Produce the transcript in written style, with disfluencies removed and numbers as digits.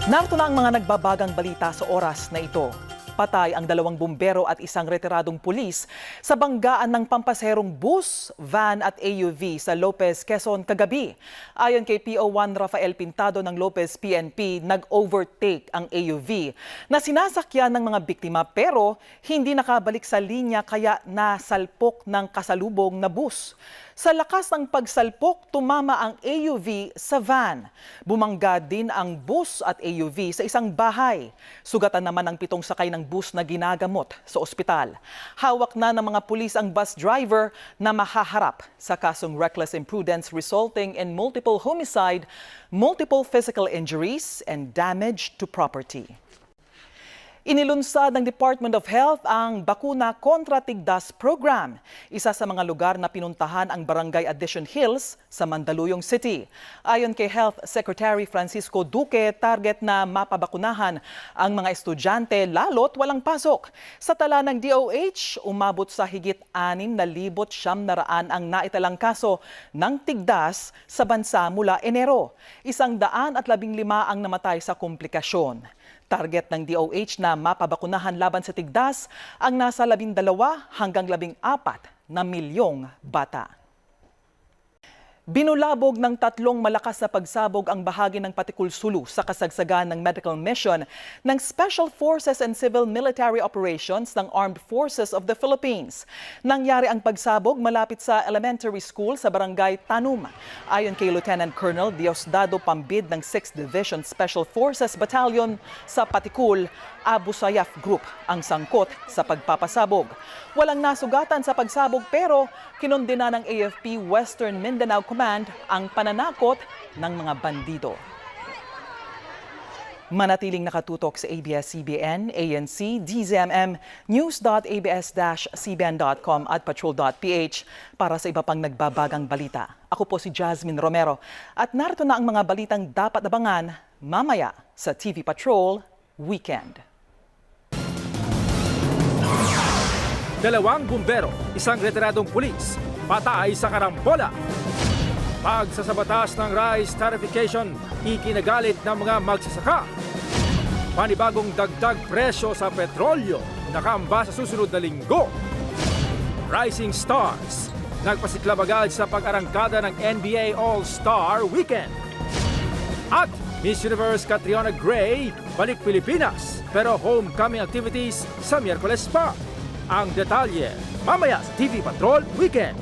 Narito na ang mga nagbabagang balita sa oras na ito. Patay ang 2 bumbero at isang retiradong pulis sa banggaan ng pampaserong bus, van at AUV sa Lopez, Quezon kagabi. Ayon kay PO1 Rafael Pintado ng Lopez PNP, nag-overtake ang AUV na sinasakyan ng mga biktima pero hindi nakabalik sa linya kaya nasalpok ng kasalubong na bus. Sa lakas ng pagsalpok, tumama ang AUV sa van. Bumangga din ang bus at AUV sa isang bahay. Sugatan naman ang 7 sakay ng bus na ginagamot sa ospital. Hawak na ng mga pulis ang bus driver na mahaharap sa kasong reckless imprudence resulting in multiple homicide, multiple physical injuries, and damage to property. Inilunsad ng Department of Health ang bakuna kontra tigdas program. Isa sa mga lugar na pinuntahan ang Barangay Addition Hills sa Mandaluyong City. Ayon kay Health Secretary Francisco Duque, target na mapabakunahan ang mga estudyante lalo't walang pasok. Sa tala ng DOH, umabot sa higit 6,900 ang naitalang kaso ng tigdas sa bansa mula Enero. 115 ang namatay sa komplikasyon. Target ng DOH na mapabakunahan laban sa tigdas ang nasa 12 hanggang 14 na milyong bata. Binulabog ng 3 malakas na pagsabog ang bahagi ng Patikul Sulu sa kasagsagan ng medical mission ng Special Forces and Civil Military Operations ng Armed Forces of the Philippines. Nangyari ang pagsabog malapit sa elementary school sa barangay Tanum. Ayon kay Lieutenant Colonel Diosdado Pambid ng 6th Division Special Forces Battalion sa Patikul, Abu Sayyaf Group ang sangkot sa pagpapasabog. Walang nasugatan sa pagsabog pero kinondena ng AFP Western Mindanao Command ang pananakot ng mga bandido. Manatiling nakatutok sa ABS-CBN, ANC, DZMM, news.abs-cbn.com at patrol.ph para sa iba pang nagbabagang balita. Ako po si Jasmine Romero at narito na ang mga balitang dapat abangan mamaya sa TV Patrol Weekend. 2 bumbero, isang retiradong pulis, patay sa karambola. Pagsasabatas ng rice tarification, ikinagalit ng mga magsasaka. Panibagong dagdag presyo sa petrolyo, nakaamba sa susunod na linggo. Rising Stars, nagpasiklab agad sa pag-arangkada ng NBA All-Star Weekend. At Miss Universe Catriona Gray, balik Pilipinas, pero homecoming activities sa Miyerkules pa. Ang detalye, mamaya sa TV Patrol Weekend.